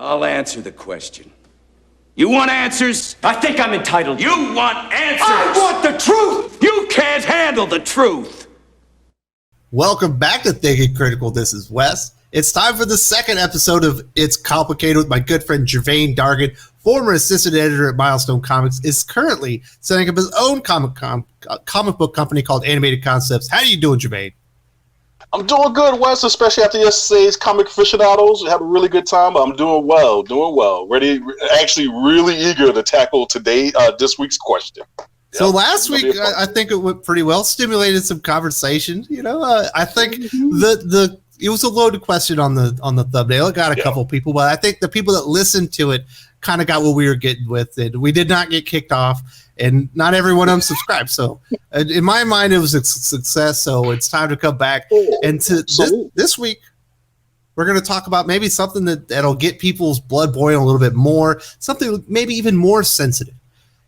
I'll answer the question. You want answers? I think I'm entitled. You want answers? I want the truth! You can't handle the truth! Welcome back to Thinking Critical. This is Wes. It's time for the second episode of It's Complicated with my good friend Gevian Dargan, former assistant editor at Milestone Comics, is currently setting up his own comic book company called Animated Concepts. How are you doing, Gevian? I'm doing good, Wes, especially after yesterday's Comic Aficionados. We had a really good time. I'm doing well. Ready, actually really eager to tackle this week's question. So last week, I think it went pretty well, stimulated some conversation. I think it was a loaded question on the thumbnail. It got a couple people, but I think the people that listened to it kind of got what we were getting with it. We did not get kicked off, and not everyone unsubscribed. So in my mind, it was a success. So it's time to come back. And this week, we're going to talk about maybe something that'll get people's blood boiling a little bit more, something maybe even more sensitive.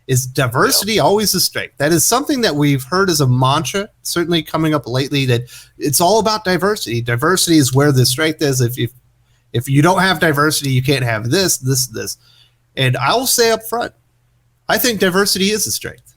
Is diversity always a strength? That is something that we've heard as a mantra, certainly coming up lately, that it's all about diversity. Diversity is where the strength is. If you don't have diversity, you can't have this. And I will say up front, I think diversity is a strength.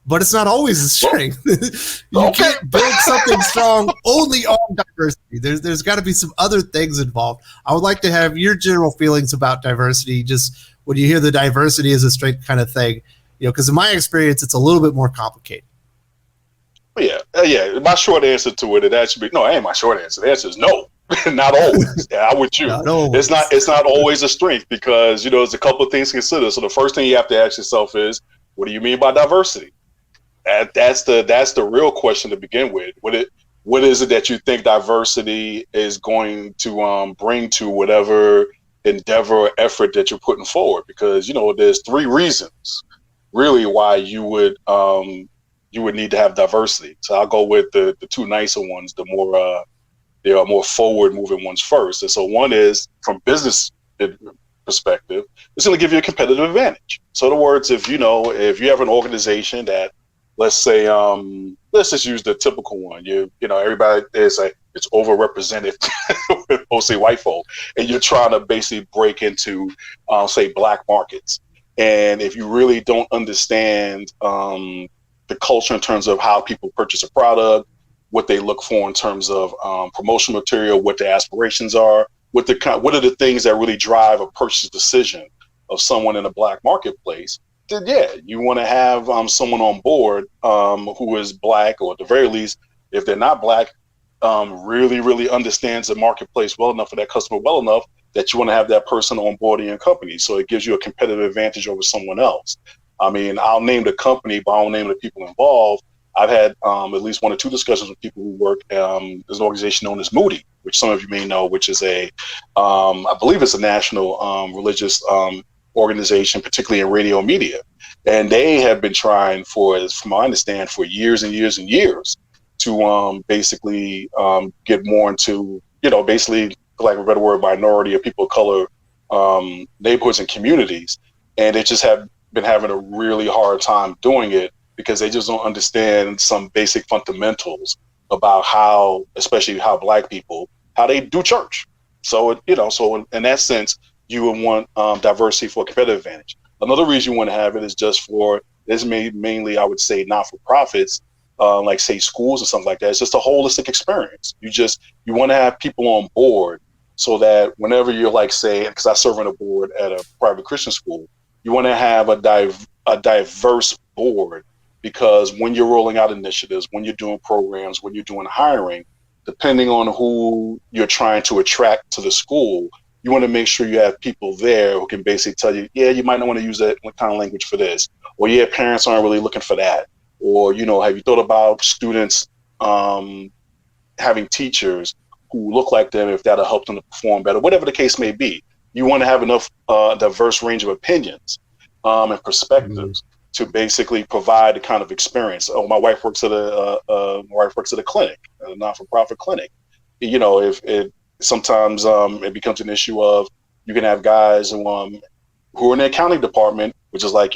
But it's not always a strength. You can't build something strong only on diversity. There's got to be some other things involved. I would like to have your general feelings about diversity, just when you hear the diversity is a strength kind of thing, because in my experience, it's a little bit more complicated. Yeah. My short answer to it actually no, ain't my short answer. The answer is no, not always. Yeah, I'm with you. It's not always a strength because there's a couple of things to consider. So the first thing you have to ask yourself is, what do you mean by diversity? That's the real question to begin with. What is it that you think diversity is going to bring to whatever endeavor or effort that you're putting forward? Because there's three reasons really why you would need to have diversity. So I'll go with the two nicer ones, the more forward moving ones first. And so one is from business perspective, it's going to give you a competitive advantage. So in other words, if you have an organization that, let's say, let's just use the typical one. Everybody is it's overrepresented, mostly white folk, and you're trying to basically break into, say, black markets. And if you really don't understand the culture in terms of how people purchase a product, what they look for in terms of promotional material, what their aspirations are, what are the things that really drive a purchase decision of someone in a black marketplace, then you want to have someone on board who is black, or at the very least, if they're not black, really, really understands the marketplace well enough, for that customer well enough, that you want to have that person on board in your company. So it gives you a competitive advantage over someone else. I mean, I'll name the company, but I won't name the people involved. I've had at least one or two discussions with people who work. There's an organization known as Moody, which some of you may know, which is I believe it's a national religious organization, particularly in radio media. And they have been trying from my understanding, for years and years and years to basically get more into, basically, for lack of a better word, minority or people of color neighborhoods and communities. And they just have been having a really hard time doing it because they just don't understand some basic fundamentals about especially how black people, how they do church. So, so in that sense, you would want diversity for a competitive advantage. Another reason you want to have it is just for, this mainly, I would say, not-for-profits, like say schools or something like that. It's just a holistic experience. You want to have people on board so that whenever you're like, say, because I serve on a board at a private Christian school, you want to have a diverse board, because when you're rolling out initiatives, when you're doing programs, when you're doing hiring, depending on who you're trying to attract to the school, you want to make sure you have people there who can basically tell you, you might not want to use that kind of language for this, or parents aren't really looking for that, or have you thought about students having teachers who look like them, if that'll help them to perform better, whatever the case may be. You want to have enough diverse range of opinions and perspectives to basically provide the kind of experience. Oh, my wife works at a clinic, a not-for-profit clinic. If it sometimes it becomes an issue of, you can have guys who are in the accounting department, which is like,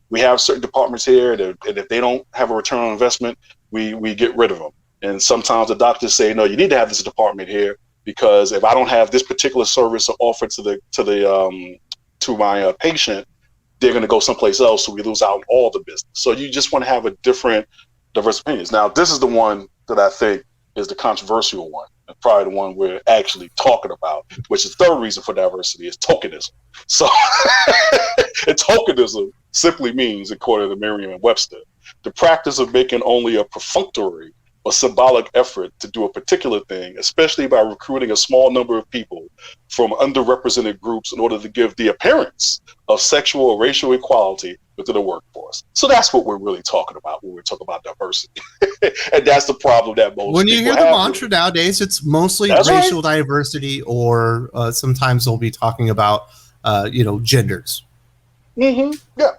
we have certain departments here that, and if they don't have a return on investment, we get rid of them. And sometimes the doctors say, no, you need to have this department here because if I don't have this particular service to offer to my patient, they're going to go someplace else, so we lose out on all the business. So you just want to have a different, diverse opinions. Now, this is the one that I think is the controversial one, and probably the one we're actually talking about, which is the third reason for diversity is tokenism. So, and tokenism simply means, according to Merriam-Webster, the practice of making only a perfunctory or symbolic effort to do a particular thing, especially by recruiting a small number of people from underrepresented groups in order to give the appearance of sexual or racial equality within the workforce. So that's what we're really talking about when we're talking about diversity. And that's the problem that most when you people hear the have mantra nowadays, it's mostly That's racial diversity, or sometimes they'll be talking about genders. Mm-hmm. Yeah.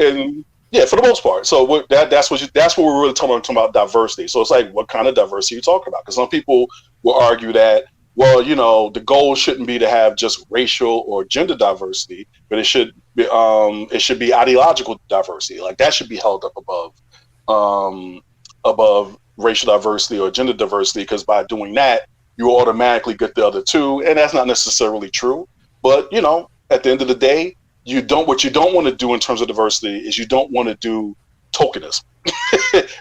And yeah, for the most part. So that's what we're really talking about diversity. So it's like, what kind of diversity are you talking about? Because some people will argue that, well, the goal shouldn't be to have just racial or gender diversity, but it should be ideological diversity. Like that should be held up above racial diversity or gender diversity, because by doing that, you automatically get the other two, and that's not necessarily true. But at the end of the day, what you don't want to do in terms of diversity is you don't want to do tokenism.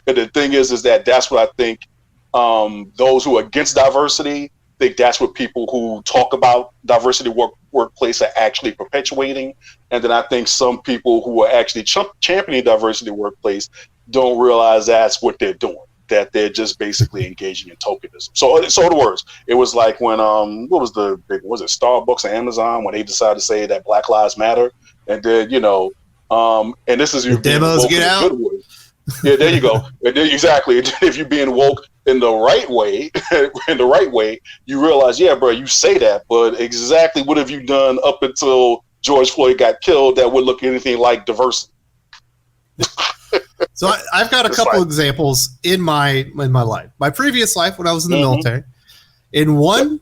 And the thing is that that's what I think those who are against diversity think that's what people who talk about diversity workplace are actually perpetuating. And then I think some people who are actually championing diversity workplace don't realize that's what they're doing, that they're just basically engaging in tokenism. So in other words, it was like when was it Starbucks and Amazon, when they decided to say that Black Lives Matter, and then and this is the demos get out. Yeah, there you go. And then, exactly. If you're being woke in the right way, you realize, yeah, bro, you say that, but exactly what have you done up until George Floyd got killed that would look anything like diversity? So I've got a couple examples in my life. My previous life, when I was in the military, in one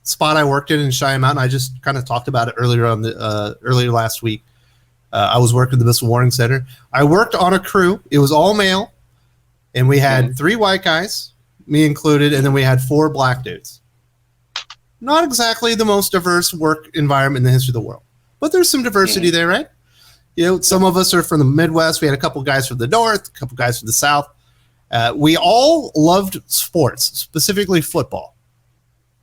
spot I worked in Cheyenne Mountain, I just kind of talked about it earlier last week. I was working at the Missile Warning Center. I worked on a crew. It was all male, and we had 3 white guys, me included, and then we had 4 black dudes. Not exactly the most diverse work environment in the history of the world, but there's some diversity there, right? Some of us are from the Midwest. We had a couple guys from the North, a couple guys from the South. We all loved sports, specifically football.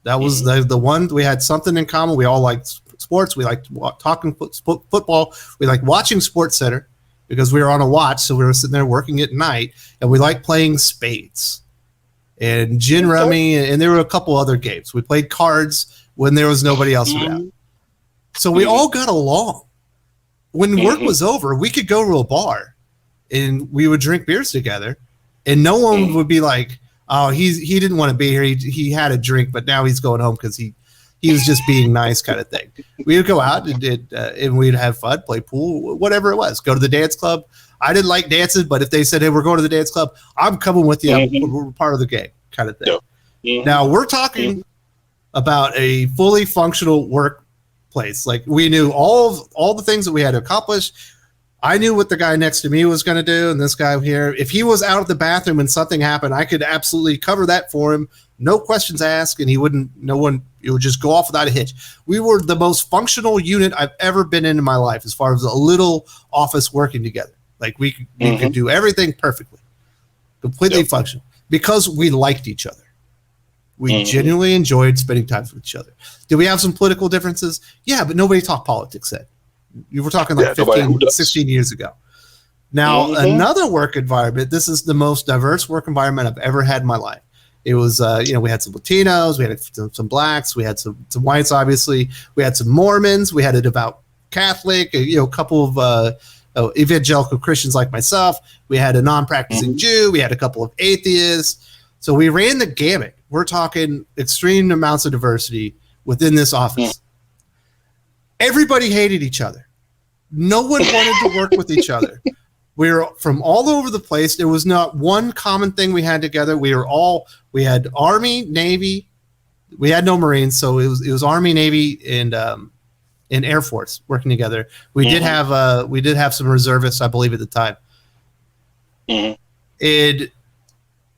That was the one. We had something in common. We all liked sports. We liked talking football. We liked watching Sports Center because we were on a watch, so we were sitting there working at night, and we liked playing spades and gin rummy, and there were a couple other games. We played cards when there was nobody else around. So we all got along. When work was over, we could go to a bar and we would drink beers together, and no one would be like, oh, he didn't want to be here. He had a drink, but now he's going home because he was just being nice, kind of thing. We would go out and we'd have fun, play pool, whatever it was, go to the dance club. I didn't like dances, but if they said, hey, we're going to the dance club, I'm coming with you. We're part of the game, kind of thing. Now we're talking about a fully functional workplace. Like, we knew all the things that we had to accomplish. I knew what the guy next to me was going to do, and this guy here, if he was out of the bathroom and something happened, I could absolutely cover that for him, no questions asked, and it would just go off without a hitch. We were the most functional unit I've ever been in my life, as far as a little office working together. Like, we could do everything perfectly, completely functional, because we liked each other. We genuinely enjoyed spending time with each other. Did we have some political differences? Yeah, but nobody talked politics then. You were talking like 16 years ago. Now, another work environment, this is the most diverse work environment I've ever had in my life. It was, we had some Latinos, we had some blacks, we had some whites, obviously. We had some Mormons, we had a devout Catholic, a couple of evangelical Christians like myself. We had a non-practicing Jew. We had a couple of atheists. So we ran the gamut. We're talking extreme amounts of diversity within this office. Everybody hated each other. No one wanted to work with each other. We were from all over the place. There was not one common thing we had together. We had Army, Navy. We had no Marines, so it was Army, Navy, and Air Force working together. We did have some reservists, I believe, at the time. And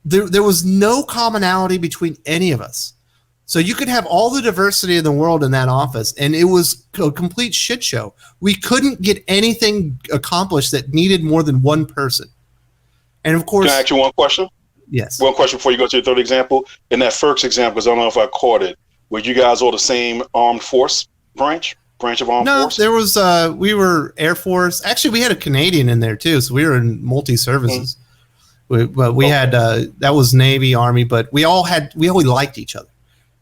there was no commonality between any of us. So you could have all the diversity in the world in that office, and it was a complete shit show. We couldn't get anything accomplished that needed more than one person. And of course, can I ask you one question? Yes. One question before you go to your third example. In that first example, because I don't know if I caught it, were you guys all the same armed force branch of armed force? No, there was we were Air Force. Actually, we had a Canadian in there too, so we were in multi-services. But we had that was Navy, Army, but we always liked each other.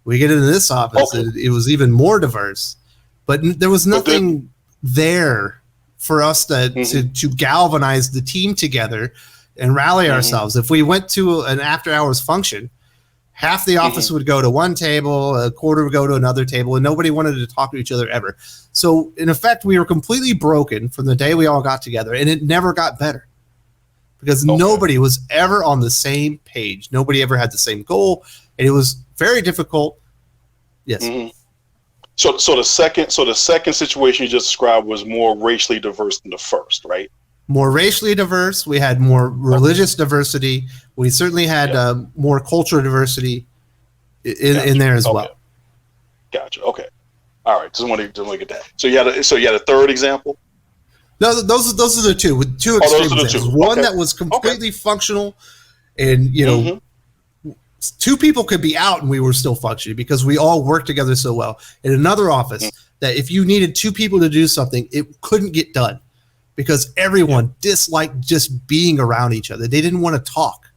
We get into this office, it was even more diverse, but there was nothing there for us to galvanize the team together and rally ourselves. If we went to an after-hours function, half the office would go to one table, a quarter would go to another table, and nobody wanted to talk to each other ever. So, in effect, we were completely broken from the day we all got together, and it never got better because nobody was ever on the same page. Nobody ever had the same goal, and it was very difficult. Yes. So the second situation you just described was more racially diverse than the first, right? More racially diverse. We had more religious diversity. We certainly had more cultural diversity in there as well. Gotcha. Okay. All right. Just want to get that. So you had a third example. No, those are the two with two extreme examples. One that was completely functional, and two people could be out and we were still functioning because we all worked together so well. In another office, that if you needed two people to do something, it couldn't get done because everyone disliked just being around each other. They didn't want to talk.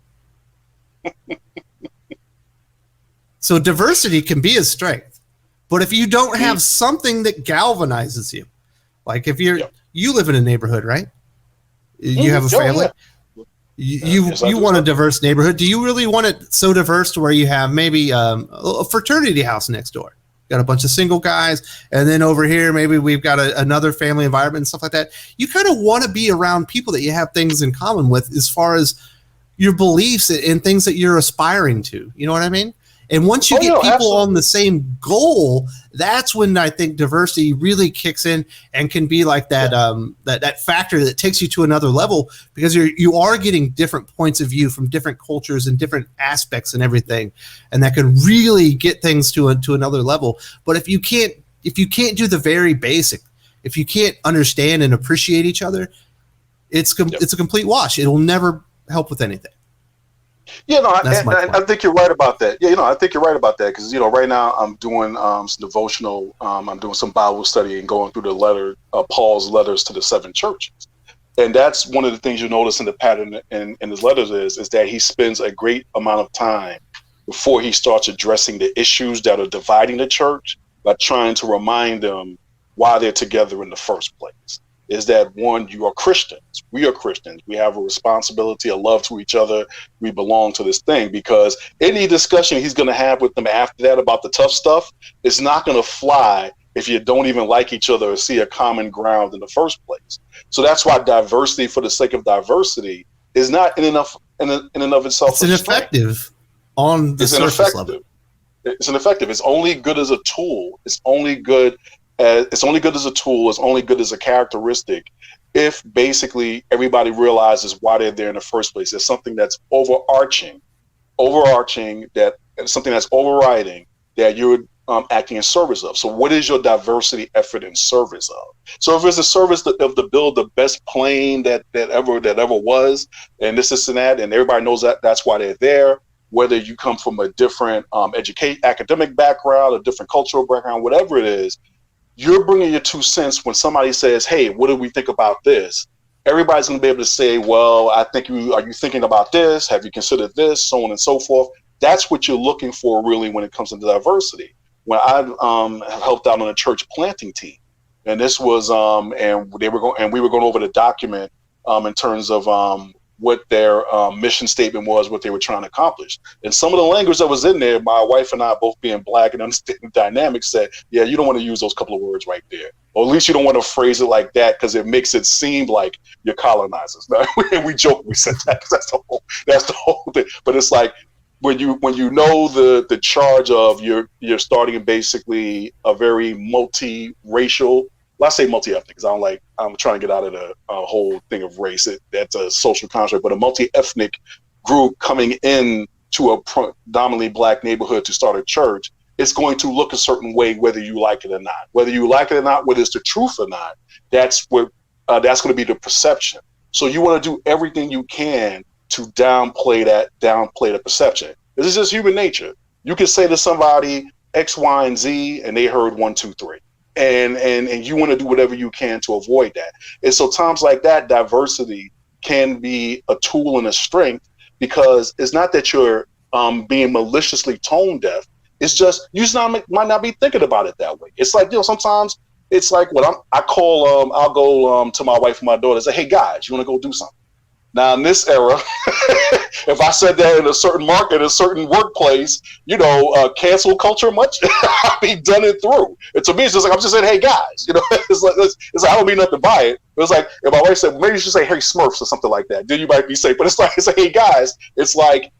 So diversity can be a strength, but if you don't have something that galvanizes you, like if you live in a neighborhood, right? You have a family. You want a diverse neighborhood. Do you really want it so diverse to where you have maybe a fraternity house next door? Got a bunch of single guys, and then over here maybe we've got another family environment and stuff like that. You kind of want to be around people that you have things in common with as far as your beliefs and things that you're aspiring to. You know what I mean? And once you get people on the same goal, that's when I think diversity really kicks in and can be like that that factor that takes you to another level because you are getting different points of view from different cultures and different aspects and everything, and that can really get things to another level. But if you can't do the very basic, if you can't understand and appreciate each other, it's a complete wash. It'll never help with anything. Yeah, no, I think you're right about that. Yeah, I think you're right about that because right now I'm doing some devotional. I'm doing some Bible study and going through the Paul's letters to the 7 churches, and that's one of the things you notice in the pattern in his letters is that he spends a great amount of time before he starts addressing the issues that are dividing the church by trying to remind them why they're together in the first place. Is that one, you are Christians. We are Christians. We have a responsibility, a love to each other. We belong to this thing because any discussion he's going to have with them after that about the tough stuff is not going to fly if you don't even like each other or see a common ground in the first place. So that's why diversity for the sake of diversity is not in and of itself. It's ineffective on the surface level. It's ineffective. It's only good as a tool. It's only good as a tool, it's only good as a characteristic if basically everybody realizes why they're there in the first place. It's something that's overarching, that something that's overriding that you're acting in service of. So what is your diversity effort in service of? So if it's a service of to build the best plane that ever was, and this and that, and everybody knows that's why they're there, whether you come from a different academic background, a different cultural background, whatever it is, you're bringing your 2 cents when somebody says, hey, what do we think about this? Everybody's going to be able to say, well, are you thinking about this? Have you considered this? So on and so forth. That's what you're looking for really when it comes to diversity. When I have helped out on a church planting team, and this was, and we were going over the document in terms of what their mission statement was, what they were trying to accomplish. And some of the language that was in there, my wife and I, both being Black and understanding dynamics, said, yeah, you don't want to use those couple of words right there. Or at least you don't want to phrase it like that because it makes it seem like you're colonizers. And we joke, we said that because that's the whole thing. But it's like when you know the charge of you're starting basically a very multi-racial, well, I say multi-ethnic because I'm trying to get out of the whole thing of race. That's a social construct, but a multi-ethnic group coming in to a predominantly black neighborhood to start a church, it's going to look a certain way, whether you like it or not. Whether you like it or not, whether it's the truth or not, that's going to be the perception. So you want to do everything you can to downplay the perception. This is just human nature. You can say to somebody X, Y, and Z, and they heard 1, 2, 3. And you want to do whatever you can to avoid that. And so times like that, diversity can be a tool and a strength, because it's not that you're being maliciously tone deaf. It's just you just might not be thinking about it that way. It's like, sometimes it's like when I'll go to my wife and my daughter and say, hey guys, you want to go do something? Now in this era, if I said that in a certain market, a certain workplace, cancel culture much, I'll be done it through. And to me, it's just like, I'm just saying, hey guys, it's like I don't mean nothing by it. It's like if my wife said, maybe you should say, hey Smurfs or something like that, then you might be safe. But it's like, hey guys, it's like,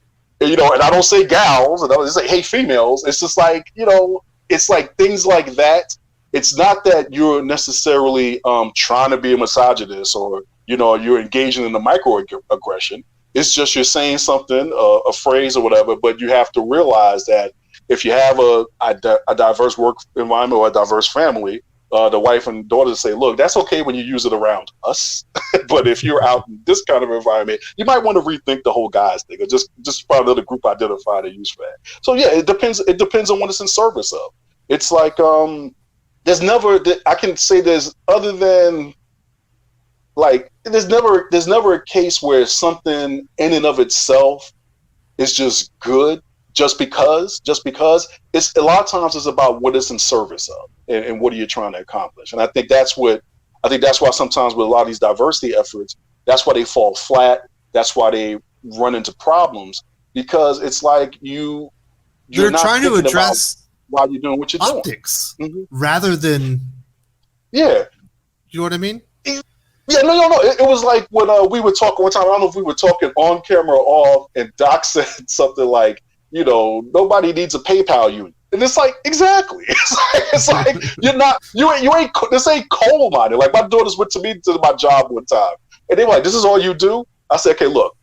and I don't say gals, and I just say, hey females. It's just like, it's like things like that. It's not that you're necessarily trying to be a misogynist or, you're engaging in the microaggression. It's just you're saying something, a phrase or whatever, but you have to realize that if you have a diverse work environment or a diverse family, the wife and daughter say, look, that's okay when you use it around us. But if you're out in this kind of environment, you might want to rethink the whole guys thing, or just find another group identifier to use for that. So yeah, it depends on what it's in service of. It's like, there's never a case where something in and of itself is just good just because it's a lot of times it's about what it's in service of and what are you trying to accomplish. And I think that's why sometimes with a lot of these diversity efforts, that's why they fall flat. That's why they run into problems, because it's like you're not trying to address why you're doing what you're optics doing. rather than yeah. You know what I mean? Yeah, no. It was like when we were talking one time. I don't know if we were talking on camera or off, and Doc said something like, nobody needs a PayPal union. And it's like, exactly. It's like you ain't this ain't coal mining. Like my daughters went to me to my job one time, and they were like, this is all you do? I said, okay, look,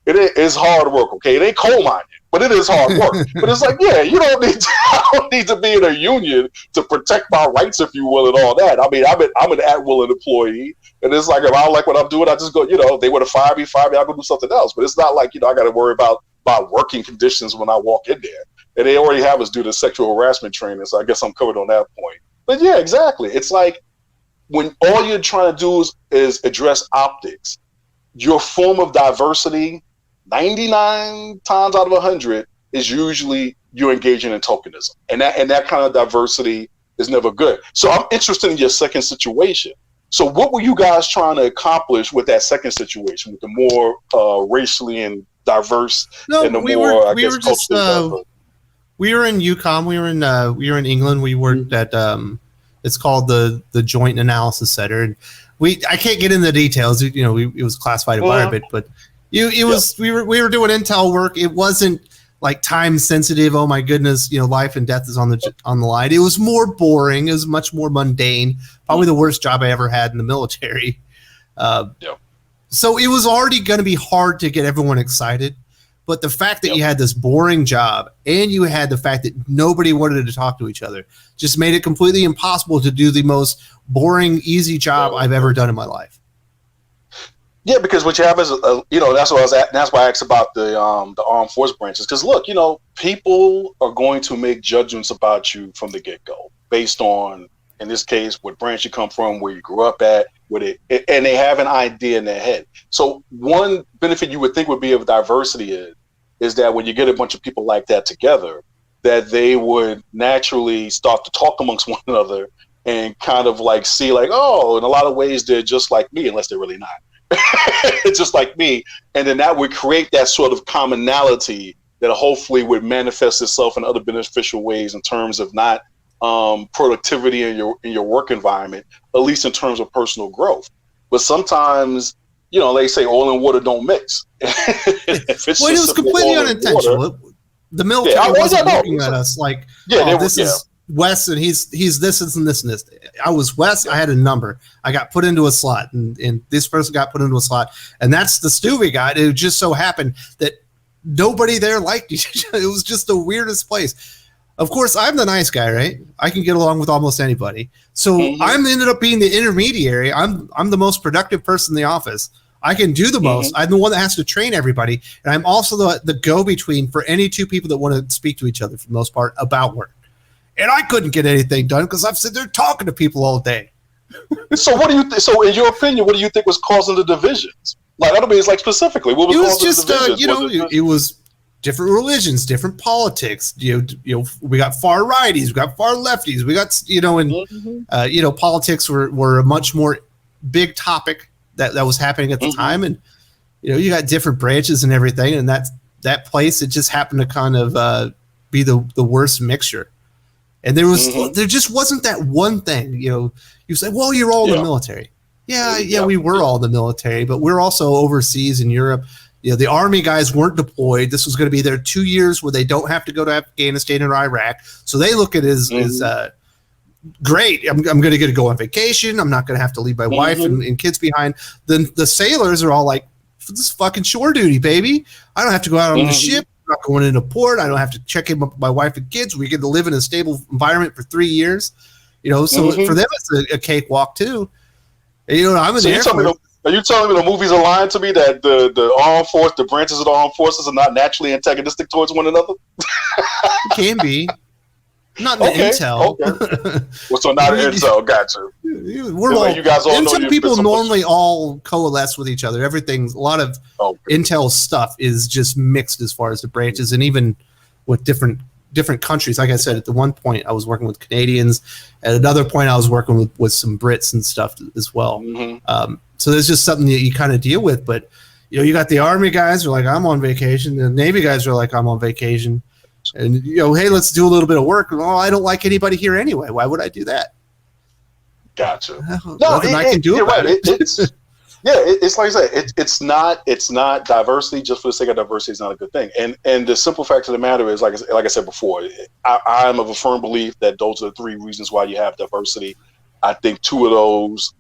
it's hard work, okay? It ain't coal mining, but it is hard work. But it's like, yeah, I don't need to be in a union to protect my rights, if you will, and all that. I mean, I'm an at-will employee, and it's like, if I don't like what I'm doing, I just go, they would have fired me, I'll go do something else. But it's not like, I got to worry about working conditions when I walk in there. And they already have us do the sexual harassment training, so I guess I'm covered on that point. But yeah, exactly. It's like when all you're trying to do is address optics, your form of diversity, 99 times out of 100, is usually you're engaging in tokenism. And that kind of diversity is never good. So I'm interested in your second situation. So what were you guys trying to accomplish with that second situation, with the more racially and diverse and the we were in UConn. We were in England. We worked at it's called the Joint Analysis Center. And I can't get into the details. It was a classified environment, but we were doing intel work. It wasn't like time sensitive. Oh my goodness, life and death is on the line. It was more boring. It was much more mundane. Probably the worst job I ever had in the military. So it was already going to be hard to get everyone excited. But the fact that you had this boring job and you had the fact that nobody wanted to talk to each other just made it completely impossible to do the most boring, easy job I've ever done in my life. Yeah, because what you have is, that's what I was at. That's why I asked about the armed force branches. Because look, people are going to make judgments about you from the get-go based on, in this case, what branch you come from, where you grew up at, and they have an idea in their head. So one benefit you would think would be of diversity is that when you get a bunch of people like that together, that they would naturally start to talk amongst one another and kind of like see like, oh, in a lot of ways they're just like me, unless they're really not. It's just like me. And then that would create that sort of commonality that hopefully would manifest itself in other beneficial ways in terms of not productivity in your work environment, at least in terms of personal growth. But sometimes, they say oil and water don't mix. It was completely unintentional. The military wasn't looking at us like, this is Wes and he's this and this and this. I was Wes. I had a number. I got put into a slot, and this person got put into a slot, and that's the Stewie guy. It just so happened that nobody there liked each other. It was just the weirdest place. Of course, I'm the nice guy, right? I can get along with almost anybody. So I'm ended up being the intermediary. I'm the most productive person in the office. I can do the most. I'm the one that has to train everybody. And I'm also the go-between for any two people that want to speak to each other for the most part about work. And I couldn't get anything done because I'm sitting there talking to people all day. So what do you so in your opinion, what do you think was causing the divisions? Like, I don't mean, it's like specifically, what was causing the divisions? It was different religions, different politics. You know, we got far righties, we got far lefties, we got, politics were a much more big topic that was happening at the time. And, you got different branches and everything. And that place, it just happened to kind of be the worst mixture. And there just wasn't that one thing, you say, well, you're all in the military. Yeah, we were all in the military, but we're also overseas in Europe. The Army guys weren't deployed. This was going to be their 2 years where they don't have to go to Afghanistan or Iraq. So they look at it as great. I'm going to get to go on vacation. I'm not going to have to leave my wife and kids behind. Then the sailors are all like, this is fucking shore duty, baby. I don't have to go out on the ship. I'm not going into port. I don't have to check in with my wife and kids. We get to live in a stable environment for 3 years. So for them, it's a cakewalk too. And, I'm in the Air Force. Are you telling me the movies are lying to me that the armed force, the branches of the armed forces are not naturally antagonistic towards one another? It can be. Not in the intel. Okay. Well, so not in intel. Gotcha. We're all, you guys all intel people normally all coalesce with each other. A lot of intel stuff is just mixed as far as the branches, and even with different countries. Like I said, at the one point I was working with Canadians. At another point I was working with some Brits and stuff as well. So there's just something that you kind of deal with. But you got the Army guys who are like, I'm on vacation. The Navy guys are like, I'm on vacation. And hey, let's do a little bit of work. Well, I don't like anybody here anyway. Why would I do that? Gotcha. Nothing I can do about it. It's like I said, it's not diversity just for the sake of diversity is not a good thing. And the simple fact of the matter is, like I said before, I'm of a firm belief that those are the three reasons why you have diversity. I think two of those,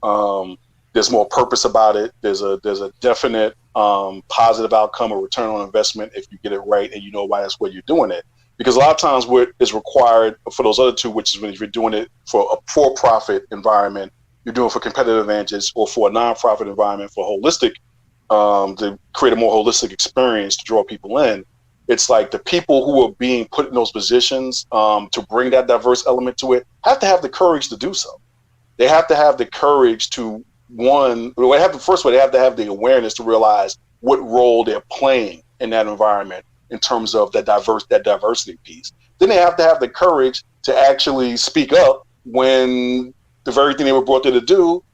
there's more purpose about it. There's a definite positive outcome or return on investment if you get it right and you know why that's what you're doing it. Because a lot of times what is required for those other two, which is when you're doing it for a for-profit environment, you're doing for competitive advantages, or for a non-profit environment for holistic, to create a more holistic experience to draw people in. It's like the people who are being put in those positions to bring that diverse element to it have to have the courage to do so. They have to have the courage to, they have to have the awareness to realize what role they're playing in that environment in terms of that diversity piece. Then they have to have the courage to actually speak up when the very thing they were brought there to do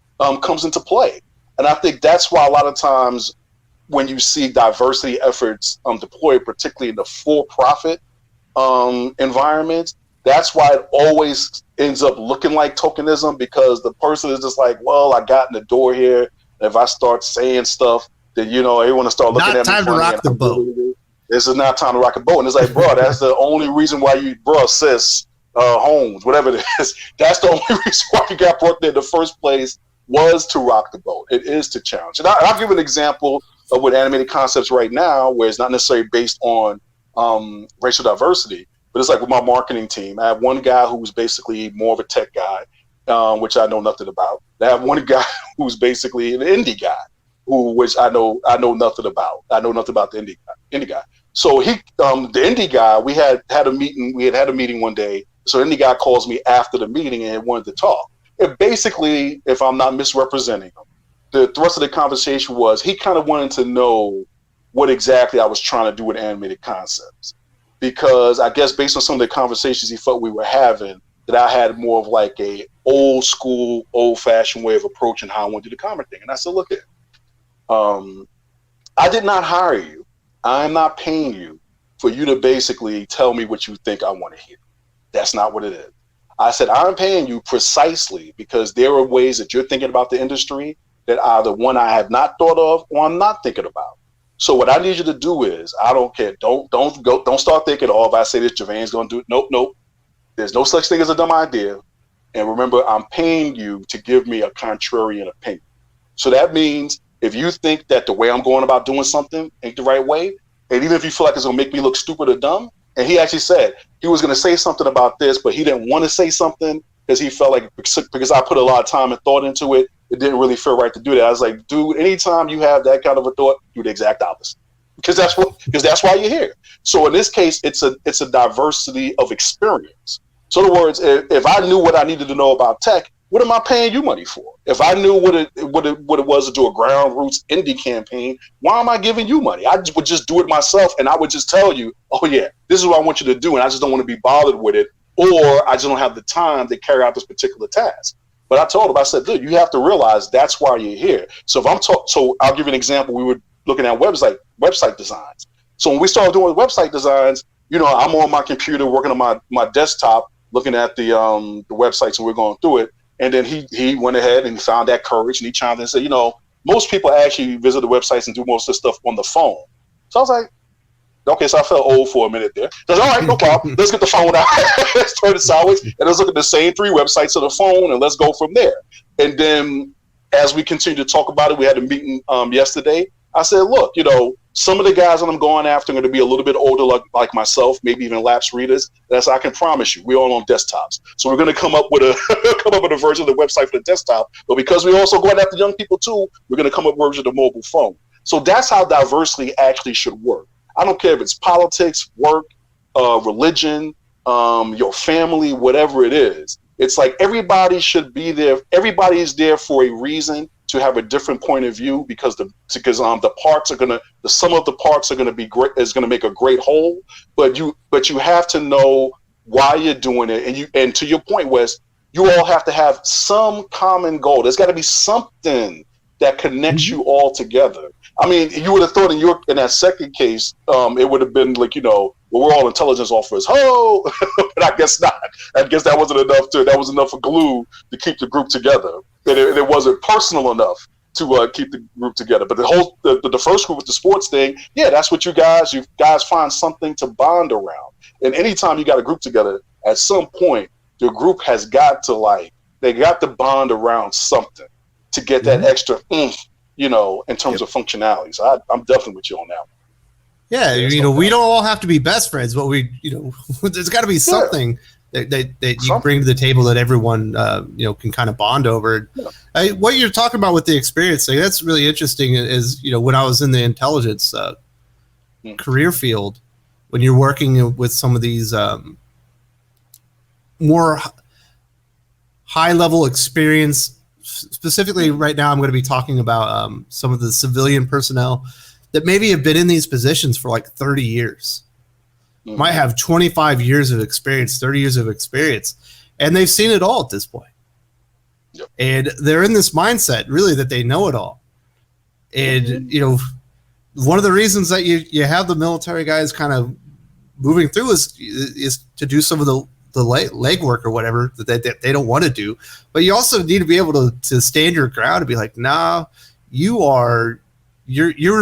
comes into play. And I think that's why a lot of times when you see diversity efforts deployed, particularly in the for-profit environments, that's why it always ends up looking like tokenism, because the person is just like, well, I got in the door here, and if I start saying stuff, then everyone will start looking at me. Not time to rock the boat. This is not time to rock a boat. And it's like, bro, that's the only reason why sis, Holmes, whatever it is, that's the only reason why you got brought there in the first place, was to rock the boat. It is to challenge. And I'll give an example of with animated concepts right now, where it's not necessarily based on racial diversity, but it's like with my marketing team. I have one guy who's basically more of a tech guy, which I know nothing about. I have one guy who's basically an indie guy, which I know nothing about. I know nothing about the indie guy. So the indie guy, we had a meeting. We had a meeting one day. So the indie guy calls me after the meeting and wanted to talk. And basically, if I'm not misrepresenting him, the thrust of the conversation was he kind of wanted to know what exactly I was trying to do with animated concepts. Because I guess based on some of the conversations he felt we were having, that I had more of like a old school, old fashioned way of approaching how I want to do the comic thing. And I said, look here, I did not hire you. I'm not paying you for you to basically tell me what you think I want to hear. That's not what it is. I said, I'm paying you precisely because there are ways that you're thinking about the industry that either one I have not thought of or I'm not thinking about. So what I need you to do is, I don't care. Don't start thinking, oh, if I say this, Gevian's going to do it. Nope. There's no such thing as a dumb idea. And remember, I'm paying you to give me a contrarian opinion. So that means if you think that the way I'm going about doing something ain't the right way, and even if you feel like it's going to make me look stupid or dumb, and he actually said he was going to say something about this, but he didn't want to say something because he felt like because I put a lot of time and thought into it, it didn't really feel right to do that. I was like, dude, anytime you have that kind of a thought, do the exact opposite. Because that's why you're here. So in this case, it's a diversity of experience. So in other words, if I knew what I needed to know about tech, what am I paying you money for? If I knew what it was to do a ground roots indie campaign, why am I giving you money? I would just do it myself, and I would just tell you, oh yeah, this is what I want you to do, and I just don't want to be bothered with it, or I just don't have the time to carry out this particular task. But I told him, I said, dude, you have to realize that's why you're here. So so I'll give you an example. We were looking at website designs. So when we started doing website designs, I'm on my computer working on my desktop, looking at the websites, and we're going through it. And then he went ahead and found that courage, and he chimed in and said, most people actually visit the websites and do most of the stuff on the phone. So I was like, okay, so I felt old for a minute there. I was like, all right, no problem. Let's get the phone out. Let's turn it sideways, and let's look at the same 3 websites on the phone, and let's go from there. And then as we continue to talk about it, we had a meeting yesterday. I said, look, some of the guys that I'm going after are going to be a little bit older, like myself, maybe even lapsed readers. That's I can promise you, we're all on desktops. So we're going to come up with a version of the website for the desktop. But because we're also going after young people too, we're going to come up with a version of the mobile phone. So that's how diversity actually should work. I don't care if it's politics, work, religion, your family, whatever it is. It's like everybody should be there. Everybody is there for a reason, to have a different point of view, because the sum of the parts are gonna be great, is gonna make a great whole. But you have to know why you're doing it, and to your point, Wes, you all have to have some common goal. There's got to be something that connects you all together. I mean, you would have thought in that second case, it would have been like, well, we're all intelligence officers, ho! But I guess not. I guess that wasn't enough. That was enough glue to keep the group together. And it wasn't personal enough to keep the group together. But the first group with the sports thing, yeah, that's what you guys find something to bond around. And anytime you got a group together, at some point, the group has got to they got to bond around something to get that extra oomph, in terms of functionality. So I'm definitely with you on that one. Yeah, we don't all have to be best friends, but there's got to be something that you bring to the table that everyone can kind of bond over. Yeah. What you're talking about with the experience thing, that's really interesting. Is when I was in the intelligence career field, when you're working with some of these more high level experience, specifically right now I'm going to be talking about some of the civilian personnel that maybe have been in these positions for like 30 years. Might have 25 years of experience, 30 years of experience, and they've seen it all at this point. Yep. And they're in this mindset, really, that they know it all. And, one of the reasons that you have the military guys kind of moving through is to do some of the legwork or whatever that they don't want to do. But you also need to be able to stand your ground and be like, nah, you're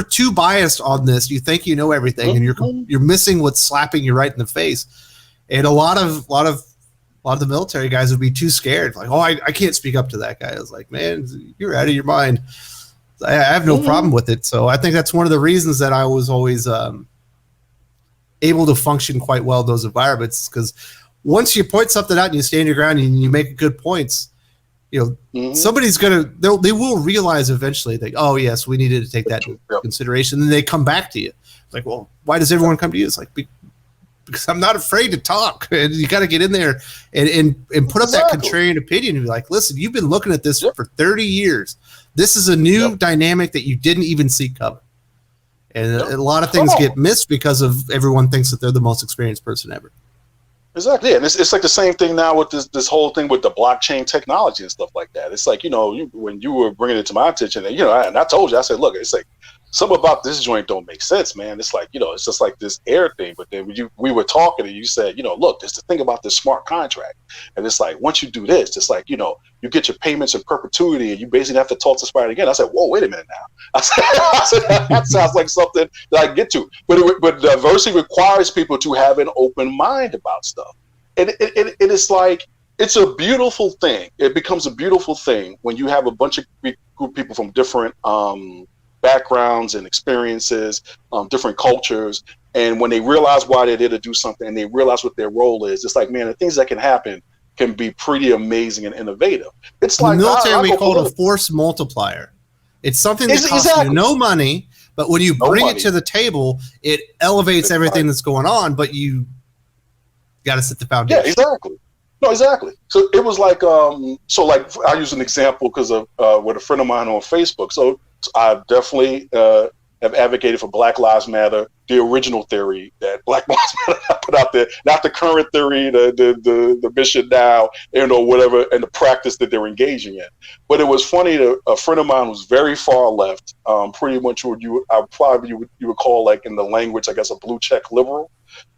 too biased on this. You think you know everything, and you're missing what's slapping you right in the face. And a lot of the military guys would be too scared, like, oh, I can't speak up to that guy. I was like, man, you're out of your mind. I have no problem with it. So I think that's one of the reasons that I was always able to function quite well in those environments, because once you point something out and you stand your ground and you make good points, somebody's they will realize eventually that, oh yes, we needed to take that into consideration. And they come back to you. It's like, well, why does everyone come to you? It's like, because I'm not afraid to talk. And you got to get in there and put up that contrarian opinion and be like, listen, you've been looking at this for 30 years. This is a new dynamic that you didn't even see coming. And a lot of things get missed because of everyone thinks that they're the most experienced person ever. Exactly. Yeah. And it's like the same thing now with this whole thing with the blockchain technology and stuff like that. It's like, when you were bringing it to my attention, and, and I told you, I said, look, it's like, something about this joint don't make sense, man. It's like, it's just like this air thing. But then we were talking and you said, look, there's the thing about this smart contract. And it's like, once you do this, it's like, you get your payments in perpetuity and you basically have to talk to somebody again. I said, whoa, wait a minute now. I said that sounds like something that I can get to. But diversity requires people to have an open mind about stuff. And it's like, it's a beautiful thing. It becomes a beautiful thing when you have a bunch of people from different backgrounds and experiences, different cultures. And when they realize why they're there to do something and they realize what their role is, it's like, man, the things that can happen can be pretty amazing and innovative. It's in like the military, we call it a force multiplier. It's something that costs you no money, but when you bring it to the table, it elevates everything that's going on, but you got to set the foundation. Yeah, exactly. No, exactly. So it was like, so like I use an example because of with a friend of mine on Facebook. So I definitely have advocated for Black Lives Matter, the original theory that Black Lives Matter put out there, not the current theory, the mission now, or whatever, and the practice that they're engaging in. But it was funny that a friend of mine was very far left, pretty much what you would call, like in the language, I guess, a blue check liberal.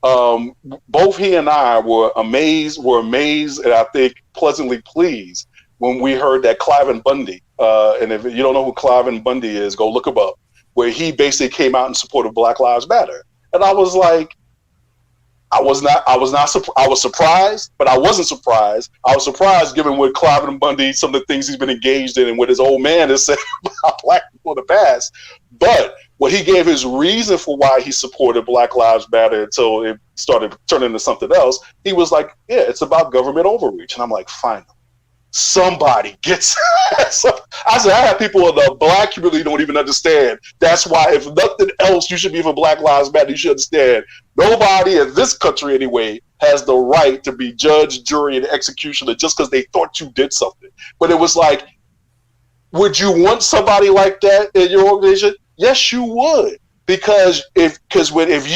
Both he and I were amazed, and I think pleasantly pleased when we heard that Cliven Bundy, and if you don't know who Cliven Bundy is, go look him up, where he basically came out in support of Black Lives Matter. And I was like, I was surprised, but I wasn't surprised. I was surprised given what Cliven Bundy, some of the things he's been engaged in and what his old man has said about Black people in the past. But what he gave his reason for why he supported Black Lives Matter until it started turning into something else, he was like, yeah, it's about government overreach. And I'm like, finally, somebody gets I said, I have people in the Black community don't even understand. That's why, if nothing else, you should be for Black Lives Matter. You should understand. Nobody in this country, anyway, has the right to be judge, jury, and executioner just because they thought you did something. But it was like, would you want somebody like that in your organization? Yes, you would. Because if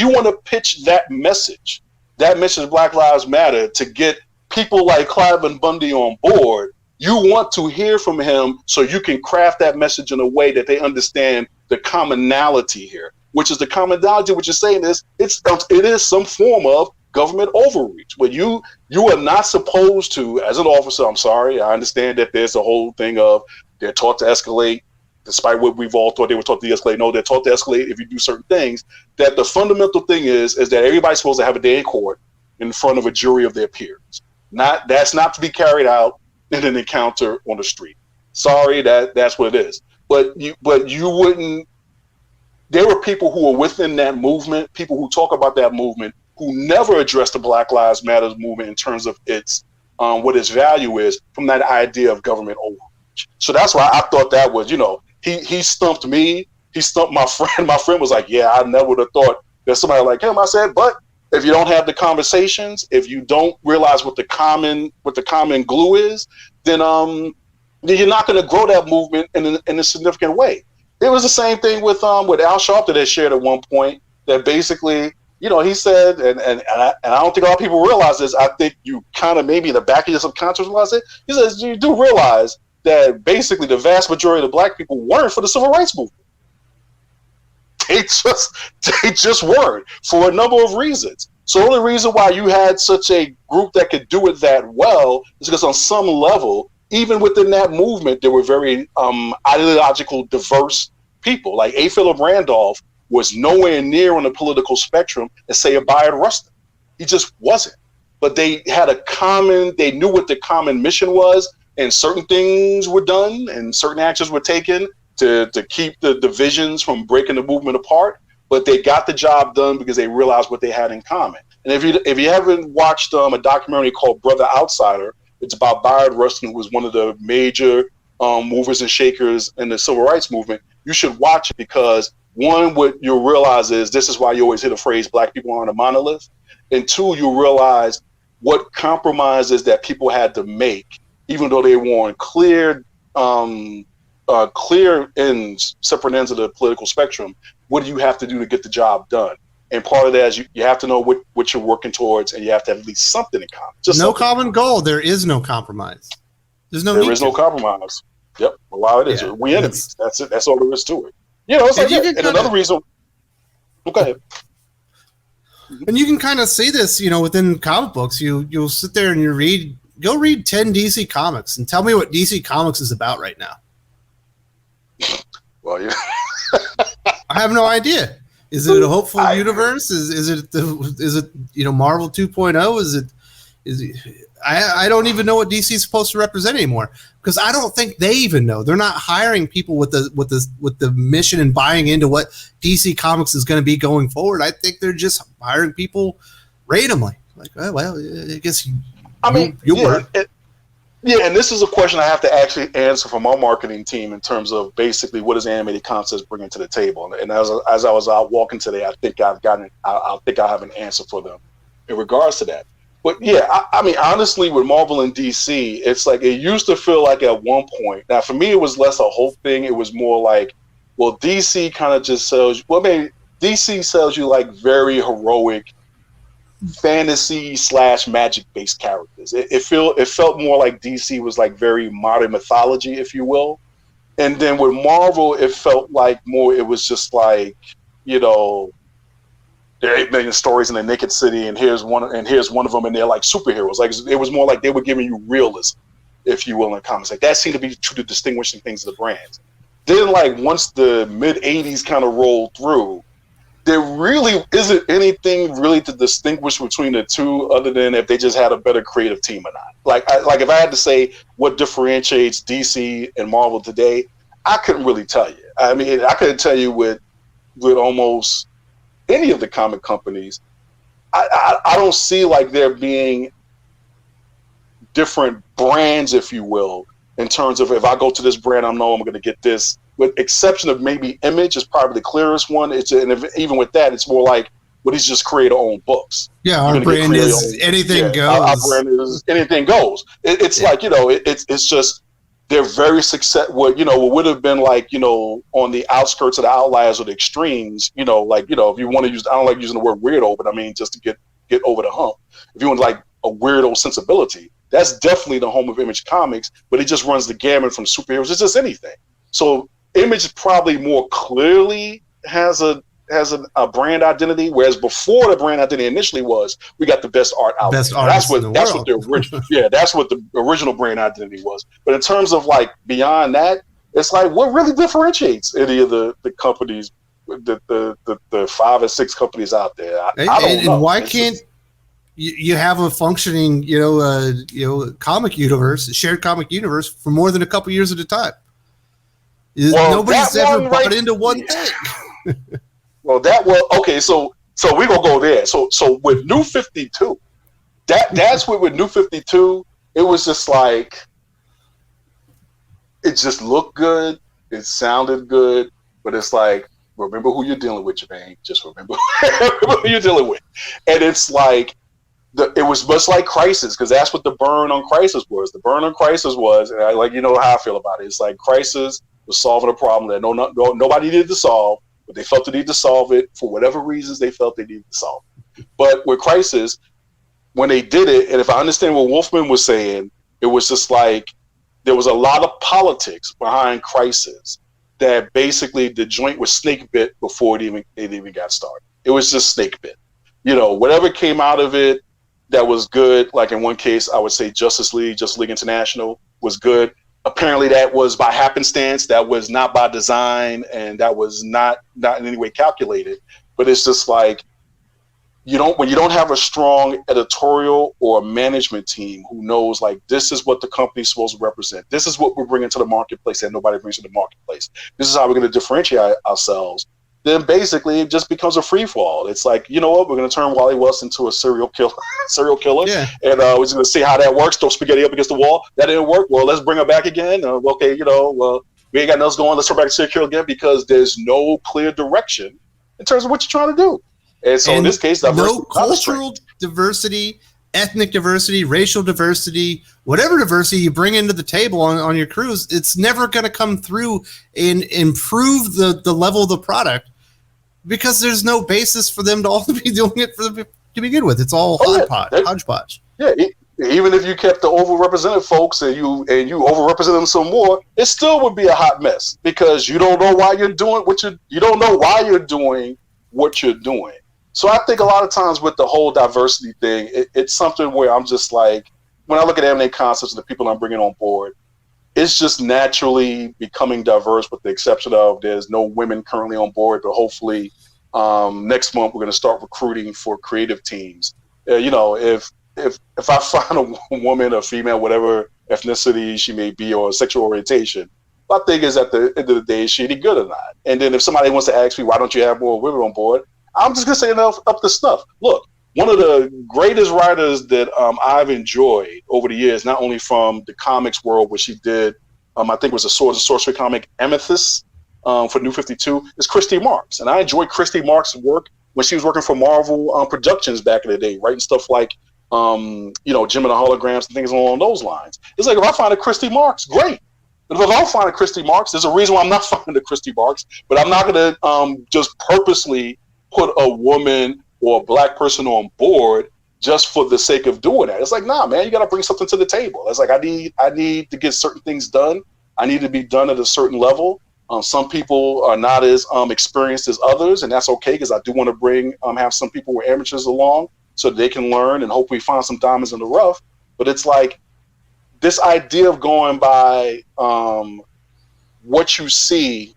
you want to pitch that message Black Lives Matter, to get people like Cliven Bundy on board, you want to hear from him so you can craft that message in a way that they understand the commonality here, which is the commonality. What you're saying is it is some form of government overreach, where you are not supposed to, as an officer, I'm sorry, I understand that there's a whole thing of they're taught to escalate, despite what we've all thought they were taught to de-escalate. No, they're taught to escalate if you do certain things. That the fundamental thing is that everybody's supposed to have a day in court in front of a jury of their peers. That's not to be carried out in an encounter on the street. Sorry, that's what it is. But you wouldn't. There were people who were within that movement, people who talk about that movement, who never addressed the Black Lives Matter movement in terms of its what its value is from that idea of government overreach. So that's why I thought that was, he stumped me. He stumped my friend. My friend was like, yeah, I never would have thought that somebody like him. I said, but if you don't have the conversations, if you don't realize what the common glue is, then you're not going to grow that movement in a significant way. It was the same thing with Al Sharpton that shared at one point that basically, he said, and I don't think a lot of people realize this. I think you kind of maybe in the back of your subconscious realize it. He says you do realize that basically the vast majority of the Black people weren't for the civil rights movement. They just weren't, for a number of reasons. So the only reason why you had such a group that could do it that well is because on some level, even within that movement, there were very ideological, diverse people. Like A. Philip Randolph was nowhere near on the political spectrum as, say, a Bayard Rustin. He just wasn't. But they knew what the common mission was, and certain things were done and certain actions were taken to keep the divisions from breaking the movement apart. But they got the job done because they realized what they had in common. And if you haven't watched a documentary called Brother Outsider, it's about Bayard Rustin, who was one of the major movers and shakers in the civil rights movement. You should watch it because, one, what you'll realize is this is why you always hear the phrase Black people aren't a monolith. And two, you realize what compromises that people had to make, even though they were on clear ends, separate ends of the political spectrum. What do you have to do to get the job done? And part of that is you have to know what you're working towards, and you have to have at least something in common. No common goal. There is no compromise. There is no compromise. Yep. A lot of it is. Yeah, we enemies. That's it. That's all there is to it. It's like, and another reason. Go ahead. And you can kind of see this, within comic books. You'll sit there and go read 10 DC comics and tell me what DC Comics is about right now. Well, yeah. I have no idea. Is it a hopeful universe? Is it Marvel 2.0? Is it I don't even know what DC is supposed to represent anymore, because I don't think they even know. They're not hiring people with the mission and buying into what DC Comics is going to be going forward. I think they're just hiring people randomly. Like, oh, well, I guess you work. And this is a question I have to actually answer from our marketing team in terms of basically what is animated concepts bringing to the table. And as I was out walking today, I think I have an answer for them in regards to that. But yeah, I mean, honestly, with Marvel and DC, it's like it used to feel like at one point. Now, for me, it was less a hope thing. It was more like, well, DC kind of just sells. Well, maybe DC sells you like very heroic fantasy / magic based characters. It felt more like DC was like very modern mythology, if you will. And then with Marvel, it felt like more. It was just like, you know, there are 8 million stories in the Naked City, and here's one of them, and they're like superheroes. Like it was more like they were giving you realism, if you will, in comics. Like that seemed to be the distinguishing things of the brands. Then, like once the mid '80s kind of rolled through, there really isn't anything really to distinguish between the two, other than if they just had a better creative team or not. Like if I had to say what differentiates DC and Marvel today, I couldn't really tell you. I mean, I couldn't tell you with almost any of the comic companies. I don't see like there being different brands, if you will, in terms of if I go to this brand, I know I'm going to get this. With exception of maybe Image is probably the clearest one. Even with that, it's more like, well, he's just create our own books. Yeah, our brand is anything goes. Our brand is anything goes. It's like, you know, it's just they're very successful. What would have been like, you know, on the outskirts of the outliers or the extremes, you know, like, you know, if you want to use, I don't like using the word weirdo, but I mean, just to get over the hump. If you want like a weirdo sensibility, that's definitely the home of Image Comics, but it just runs the gamut from superheroes. It's just anything. So Image probably more clearly has a brand identity, whereas before the brand identity initially was, we got the best art out there. That's what the original, that's what the original brand identity was. But in terms of like beyond that, it's like what really differentiates any of the companies, the 5 or 6 companies out there. I don't know. And why can't you have a functioning, comic universe, shared comic universe for more than a couple years at a time? Nobody's ever bought into one thing. Well, okay. So we're gonna go there. So with New 52, that's what with New 52, it was just like it just looked good, it sounded good, but it's like, remember who you're dealing with, Gevian. Just remember who you're dealing with, and it's like it was much like Crisis, because that's what the burn on Crisis was. The burn on Crisis was, and how I feel about it. It's like Crisis was solving a problem that nobody needed to solve, but they felt the need to solve it for whatever reasons they felt they needed to solve it. But with Crisis, when they did it, and if I understand what Wolfman was saying, it was just like there was a lot of politics behind Crisis that basically the joint was snake bit before it even got started. It was just snake bit. Whatever came out of it that was good, like in one case, I would say Justice League International was good. Apparently that was by happenstance, that was not by design, and that was not in any way calculated. But it's just like, when you don't have a strong editorial or management team who knows, like, this is what the company's supposed to represent, this is what we're bringing to the marketplace that nobody brings to the marketplace, this is how we're going to differentiate ourselves, then basically it just becomes a free fall. It's like, you know what, we're going to turn Wally West into a serial killer, yeah. And we're just going to see how that works. Throw spaghetti up against the wall. That didn't work. Well, let's bring her back again. Okay, well, we ain't got nothing else going. Let's throw back to serial killer again, because there's no clear direction in terms of what you're trying to do. And so in this case, no cultural diversity, ethnic diversity, racial diversity, whatever diversity you bring into the table on your crews, it's never going to come through and improve the level of the product, because there's no basis for them to all be doing it to begin with. It's all hodgepodge. Yeah, even if you kept the overrepresented folks and you overrepresented them some more, it still would be a hot mess, because you don't know why you're doing you don't know why you're doing what you're doing. So I think a lot of times with the whole diversity thing, it's something where I'm just like, when I look at anime concepts and the people I'm bringing on board, it's just naturally becoming diverse, with the exception of there's no women currently on board, but hopefully next month we're going to start recruiting for creative teams. If if I find a woman or female, whatever ethnicity she may be or sexual orientation, my thing is at the end of the day, is she any good or not? And then if somebody wants to ask me, why don't you have more women on board? I'm just going to say enough up to snuff. Look, one of the greatest writers that I've enjoyed over the years, not only from the comics world, where she did, I think it was a Swords and Sorcery comic, Amethyst, for New 52, is Christy Marks. And I enjoyed Christy Marks' work when she was working for Marvel Productions back in the day, writing stuff like, Jim and the Holograms and things along those lines. It's like, if I find a Christy Marks, great. But if I don't find a Christy Marks, there's a reason why I'm not finding a Christy Marks, but I'm not going to just purposely put a woman or a black person on board just for the sake of doing that. It's like, nah, man, you got to bring something to the table. It's like, I need to get certain things done. I need to be done at a certain level. Some people are not as experienced as others, and that's okay, because I do want to have some people who are amateurs along so they can learn and hopefully find some diamonds in the rough. But it's like this idea of going by what you see,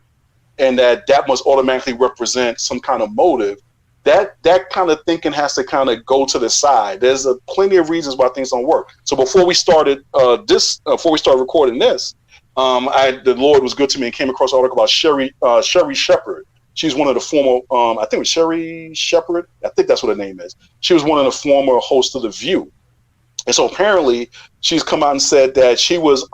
and that must automatically represent some kind of motive. That kind of thinking has to kind of go to the side. There's plenty of reasons why things don't work. So before we started recording this, the Lord was good to me and came across an article about Sherry Shepherd. She's one of the former, I think it was Sherry Shepherd. I think that's what her name is. She was one of the former hosts of The View. And so apparently she's come out and said that she was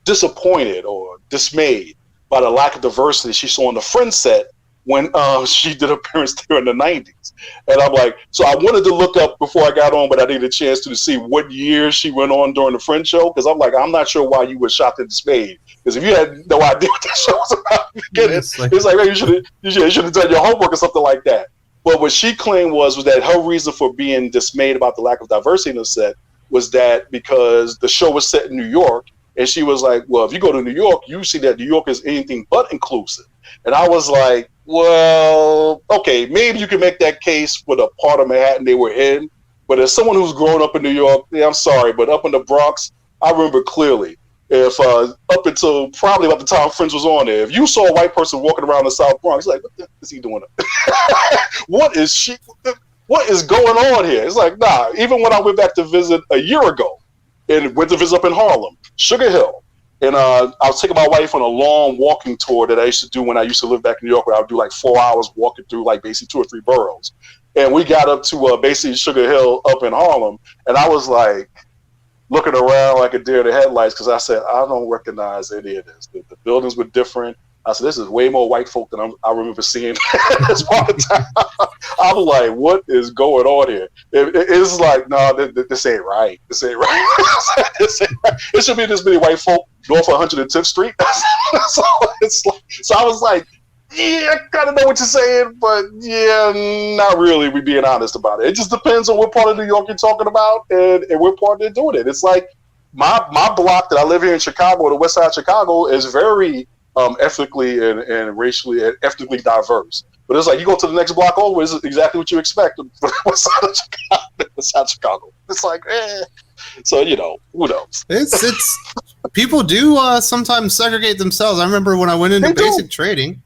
disappointed or dismayed by the lack of diversity she saw on the Friends set when she did appearance there in the 90s. And I'm like, so I wanted to look up before I got on, but I didn't get a chance to see what year she went on during the Friends show, because I'm like, I'm not sure why you were shocked and dismayed. Because if you had no idea what that show was about, it's like, man, you should have done your homework or something like that. But what she claimed was that her reason for being dismayed about the lack of diversity in the set was that because the show was set in New York, and she was like, well, if you go to New York, you see that New York is anything but inclusive. And I was like, well, okay, maybe you can make that case for the part of Manhattan they were in. But as someone who's grown up in New York, I'm sorry, but up in the Bronx, I remember clearly, if up until probably about the time Friends was on there, if you saw a white person walking around the South Bronx, like, what is he doing? What is going on here? It's like, nah, even when I went back to visit a year ago, and went to visit up in Harlem, Sugar Hill. And I was taking my wife on a long walking tour that I used to do when I used to live back in New York, where I would do like 4 hours walking through like basically 2 or 3 boroughs. And we got up to basically Sugar Hill up in Harlem. And I was like looking around like a deer in the headlights, because I said, I don't recognize any of this. The buildings were different. I said, this is way more white folk than I remember seeing this part of town. I'm like, what is going on here? It's like, no, this ain't right. This ain't right. This ain't right. It should be this many white folk north of 110th Street. So I was like, yeah, I kind of know what you're saying, but yeah, not really. We being honest about it. It just depends on what part of New York you're talking about and what part they're doing it. It's like my block that I live here in Chicago, the west side of Chicago, is very ethnically and racially and ethnically diverse. But it's like you go to the next block over, it's exactly what you expect from the west side of Chicago. It's like, So, who knows? It's people do sometimes segregate themselves. I remember when I went into basic trading,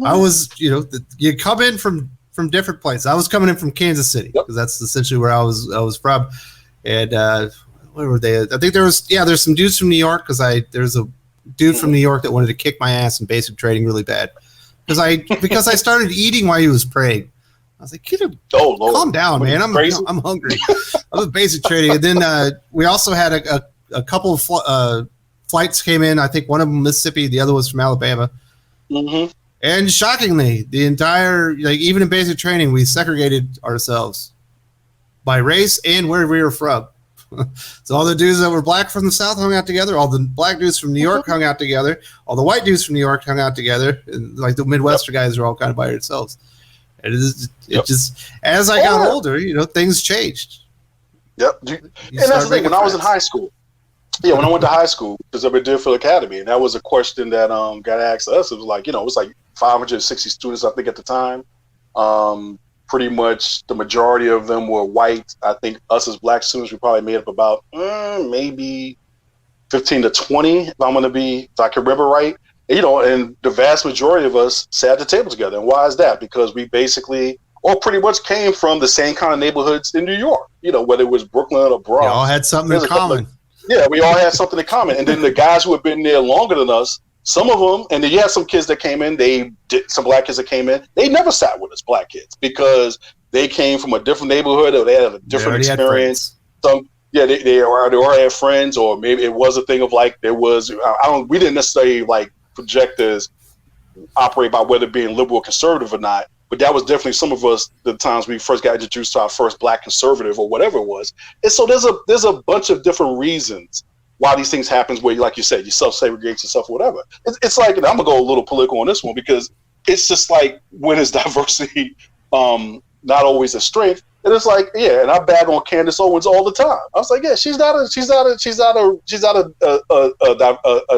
I was, you come in from different places. I was coming in from Kansas City, because that's essentially where I was from. And where were they? I think there's some dudes from New York, because there's a dude from New York that wanted to kick my ass in basic trading really bad because I started eating while he was praying. I was like, calm down, man. I'm hungry. I was basic trading. And then we also had a couple of flights came in. I think one of them Mississippi, the other was from Alabama. Mm-hmm. And shockingly, the entire, even in basic training, we segregated ourselves by race and where we were from. So all the dudes that were black from the South hung out together. All the black dudes from New York hung out together. All the white dudes from New York hung out together. And the Midwestern guys are all kind of by themselves. And it just, as I got older, things changed. Yep. And that's the thing. When I was in high school, when I went to high school, because I'm at Deerfield Academy, and that was a question that got asked us. It was like, it was like 560 students, I think, at the time. Pretty much the majority of them were white. I think us as black students, we probably made up about maybe 15 to 20, if I can remember right. And the vast majority of us sat at the table together. And why is that? Because we basically all pretty much came from the same kind of neighborhoods in New York. You know, whether it was Brooklyn or Bronx. We all had something in common. We all had something in common. And then the guys who had been there longer than us, some of them, and then you had some kids that came in, some black kids that came in, they never sat with us, black kids, because they came from a different neighborhood or they had a different experience. They already had friends, or maybe it was a thing of like we didn't necessarily like projectors operate by whether being liberal or conservative or not, but that was definitely some of us the times we first got introduced to our first black conservative or whatever it was. And so there's a bunch of different reasons why these things happen, where, like you said, you self-segregate yourself or whatever. It's like, and I'm gonna go a little political on this one, because it's just like, when is diversity not always a strength? And it's like, yeah, and I bag on Candace Owens all the time. I was like, yeah, she's not an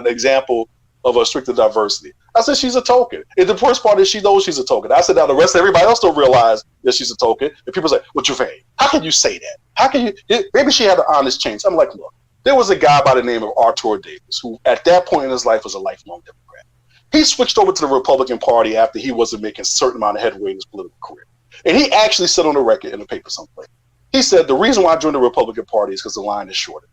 example of a stricter diversity. I said she's a token. And the first part is she knows she's a token. I said now the rest of everybody else don't realize that she's a token. And people say, well, Gevian, how can you say that? How can you? Maybe she had an honest change. I'm like, look, there was a guy by the name of Arthur Davis who at that point in his life was a lifelong Democrat. He switched over to the Republican Party after he wasn't making a certain amount of headway in his political career. And he actually said on the record in the paper someplace, he said, the reason why I joined the Republican Party is because the line is shorter.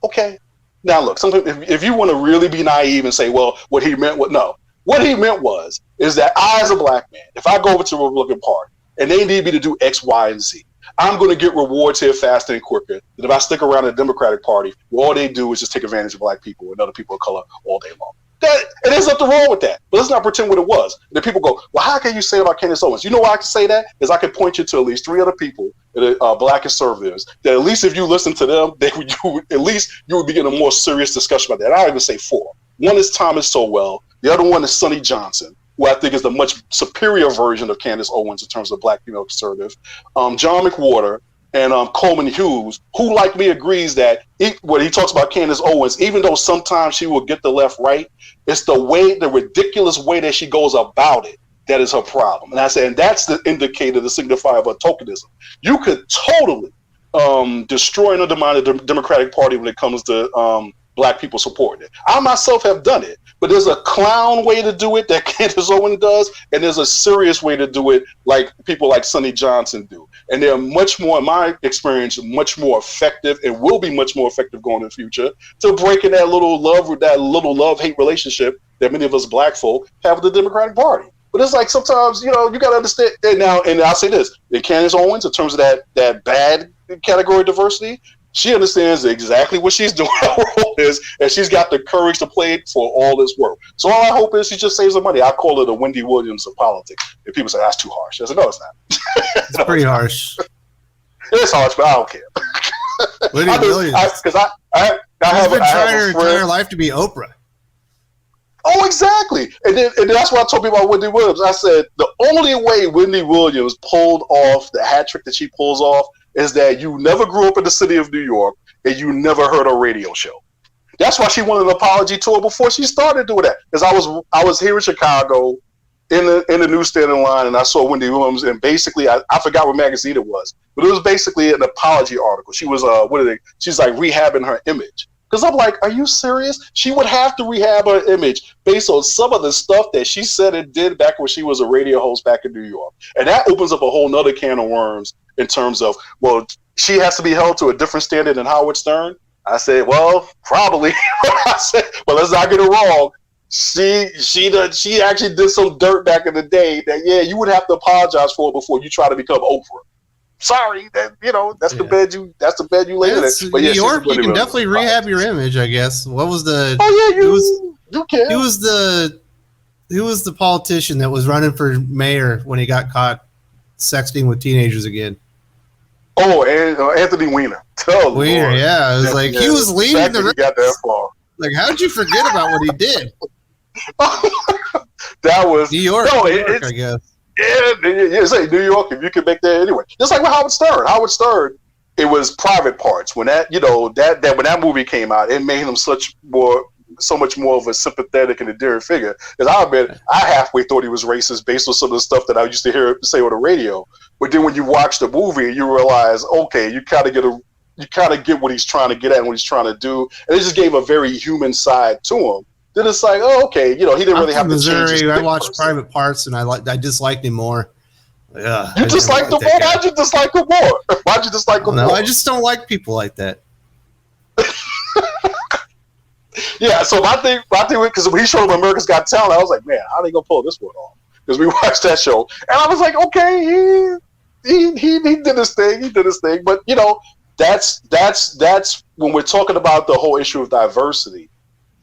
Okay. Now look, sometimes if you want to really be naive and say, well, what he meant is that I, as a black man, if I go over to the Republican Party and they need me to do X, Y, and Z, I'm going to get rewards here faster and quicker than if I stick around in the Democratic Party, where all they do is just take advantage of black people and other people of color all day long. And there's nothing wrong with that. But let's not pretend what it was. And then people go, well, how can you say about Candace Owens? You know why I can say that? Is I can point you to at least 3 other people that are black conservatives that at least if you listen to them, you would begin a more serious discussion about that. I even say 4. One is Thomas Sowell. The other one is Sonny Johnson, who I think is the much superior version of Candace Owens in terms of black female conservative. John McWhorter and Coleman Hughes, who like me agrees that when he talks about Candace Owens, even though sometimes she will get the left right, it's the ridiculous way that she goes about it that is her problem. And I say, and that's the indicator, the signifier of her tokenism. You could totally destroy and undermine the Democratic Party when it comes to black people supporting it. I myself have done it, but there's a clown way to do it that Candace Owens does, and there's a serious way to do it like people like Sonny Johnson do. And they're much more, in my experience, much more effective and will be much more effective going in the future to breaking that little love-hate relationship that many of us black folk have with the Democratic Party. But it's like sometimes, you got to understand. And I'll say this, in Candace Owens, in terms of that bad category diversity, she understands exactly what she's doing, her role is, and she's got the courage to play it for all it's worth. So all I hope is she just saves the money. I call her the Wendy Williams of politics. And people say, that's too harsh. I said, no, it's not. It's pretty harsh. It's harsh, but I don't care. Wendy Williams. Because I have been trying her friend. entire life to be Oprah. Oh, exactly. And that's what I told people about Wendy Williams. I said, the only way Wendy Williams pulled off the hat trick that she pulls off is that you never grew up in the city of New York and you never heard a radio show. That's why she wanted an apology tour before she started doing that. Because I was here in Chicago in the newsstand in line, and I saw Wendy Williams, and basically I forgot what magazine it was, but it was basically an apology article. She was she's like rehabbing her image. Because I'm like, are you serious? She would have to rehab her image based on some of the stuff that she said and did back when she was a radio host back in New York. And that opens up a whole nother can of worms in terms of, well, she has to be held to a different standard than Howard Stern. I said, well, probably. I said, well, let's not get it wrong. She actually did some dirt back in the day that, yeah, you would have to apologize for before you try to become Oprah. Sorry, that's the bed you lay in. But New York, you can definitely rehab your image, I guess. What was the? Oh yeah, you can. Who was the politician that was running for mayor when he got caught sexting with teenagers again? Oh, and Anthony Weiner. Oh, Weiner, Lord. yeah. It was like he was leading the race. Got that far. Like, how did you forget about what he did? That was New York. No, New York, I guess. Yeah, say New York, if you can make that anyway. Just like with Howard Stern. Howard Stern, it was Private Parts. When that when that movie came out, it made him so much more of a sympathetic and endearing figure. Because I halfway thought he was racist based on some of the stuff that I used to hear him say on the radio. But then when you watch the movie, you realize, okay, you kind of get what he's trying to get at and what he's trying to do, and it just gave a very human side to him. Then it's like, oh, okay, he didn't really have to change his I watched Private Parts, and I disliked him more. Yeah, you just like the more. Why'd you dislike him more? Why'd you dislike him more? I just don't like people like that. Yeah, so my thing, because when he showed up America's Got Talent, I was like, man, how are they gonna pull this one off? Because we watched that show, and I was like, okay, he did his thing, but you know, that's when we're talking about the whole issue of diversity.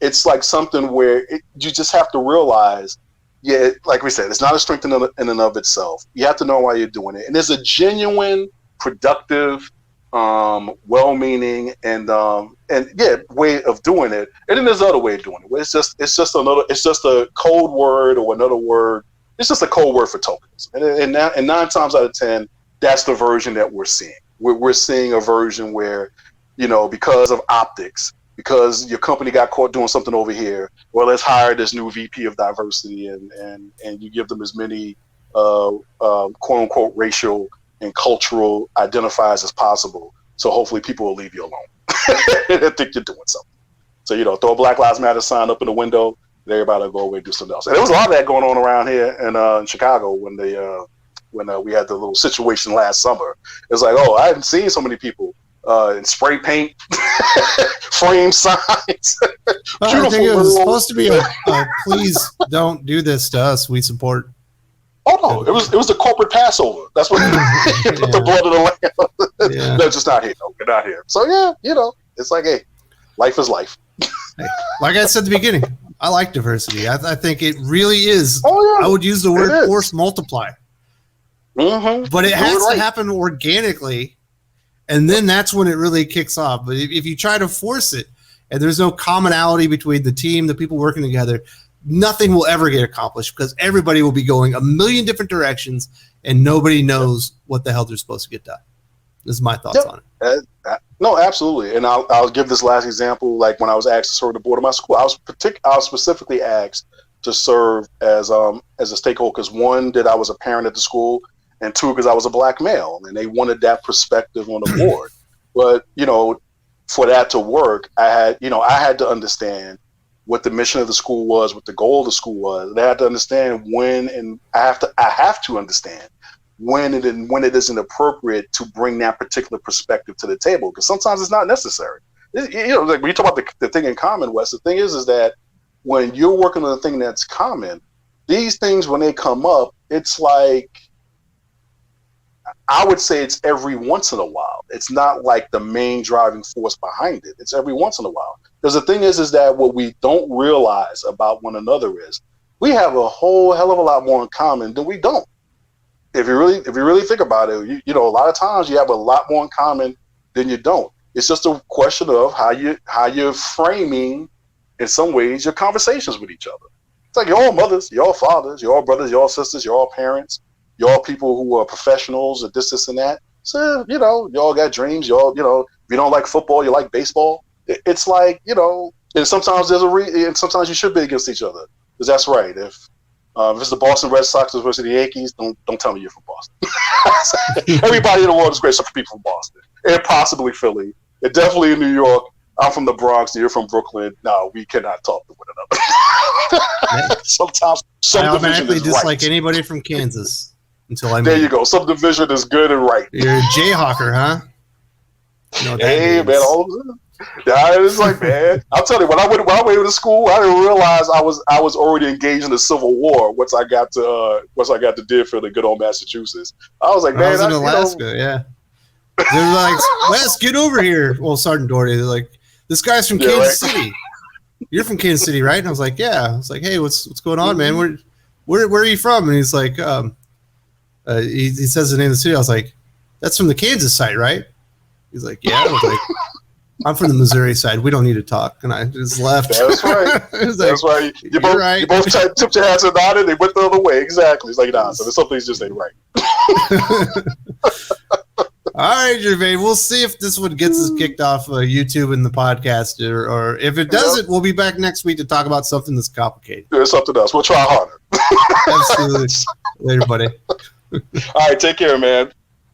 It's like something where you just have to realize, yeah, like we said, it's not a strength in and of itself. You have to know why you're doing it, and there's a genuine, productive, well-meaning and way of doing it, and then there's another way of doing it. It's just a code word or another word. It's just a code word for tokenism, and 9 times out of 10, that's the version that we're seeing. We're seeing a version where, you know, because of optics, because your company got caught doing something over here, well, let's hire this new VP of diversity, and you give them as many quote unquote racial and cultural identifiers as possible. So hopefully people will leave you alone and think you're doing something. So, you know, throw a Black Lives Matter sign up in the window, and everybody will go away and do something else. And there was a lot of that going on around here in Chicago when we had the little situation last summer. It's like, oh, I haven't seen so many people in spray paint, frame signs. I think it was supposed to be a please don't do this to us. We support. Oh no! It was the corporate Passover. That's what the blood of the lamb. Yeah. No, just not here. No, we're not here. So yeah, you know, it's like, hey, life is life. Like I said at the beginning, I like diversity. I think it really is. Oh, yeah. I would use the word force multiplier. Mm-hmm. But it has to happen organically, and then that's when it really kicks off. But if you try to force it, and there's no commonality between the team, the people working together, nothing will ever get accomplished because everybody will be going a million different directions and nobody knows what the hell they're supposed to get done. This is my thoughts on it. No, absolutely. And I'll give this last example. Like when I was asked to serve the board of my school, I was specifically asked to serve as a stakeholder because one, that I was a parent at the school, and two, because I was a black male, and they wanted that perspective on the board. But, you know, for that to work, I had to understand what the mission of the school was, what the goal of the school was. And I had to understand when, and I have to understand when it isn't appropriate to bring that particular perspective to the table, because sometimes it's not necessary. You know, like when you talk about the thing in common, Wes, the thing is that when you're working on a thing that's common, these things, when they come up, it's like, I would say it's every once in a while. It's not like the main driving force behind it. It's every once in a while. Because the thing is that what we don't realize about one another is we have a whole hell of a lot more in common than we don't. If you really think about it, you know, a lot of times you have a lot more in common than you don't. It's just a question of how you're framing, in some ways, your conversations with each other. It's like you're all mothers, you're all fathers, you're all brothers, you're all sisters, you're all parents, you're all people who are professionals or this and that. So, you know, you all got dreams. You all, you know, if you don't like football, you like baseball. It's like, you know, and sometimes and sometimes you should be against each other, because that's right. If it's the Boston Red Sox versus the Yankees, don't tell me you're from Boston. Everybody in the world is great except for people from Boston, and possibly Philly, and definitely in New York. I'm from the Bronx, and you're from Brooklyn. No, we cannot talk to one another. Sometimes some I division automatically is dislike right. anybody from Kansas until I meet There you go. Some division is good and right. You're a Jayhawker, huh? You know what that Hey, means. man, all of it. Yeah, it's like, man, I'll tell you, when I went to school, I didn't realize I was already engaged in the Civil War once I got to Deerfield and good old Massachusetts. I was like, man, I was in Alaska, yeah. They're like, Wes, get over here. Well, Sergeant Doherty, they're like, this guy's from Kansas City. You're from Kansas City, right? And I was like, yeah. I was like, hey, what's going on, man? Where are you from? And he's like, he says the name of the city. I was like, that's from the Kansas side, right? He's like, yeah. I was like, I'm from the Missouri side. We don't need to talk. And I just left. That's right. That's right. You both tipped your hats and nodded. They went the other way. Exactly. It's like, nah, so there's some things just ain't right. All right, Gervais. We'll see if this one gets us kicked off YouTube and the podcast, or if it doesn't, we'll be back next week to talk about something that's complicated. There's something else. We'll try harder. Absolutely. Later, buddy. All right. Take care, man.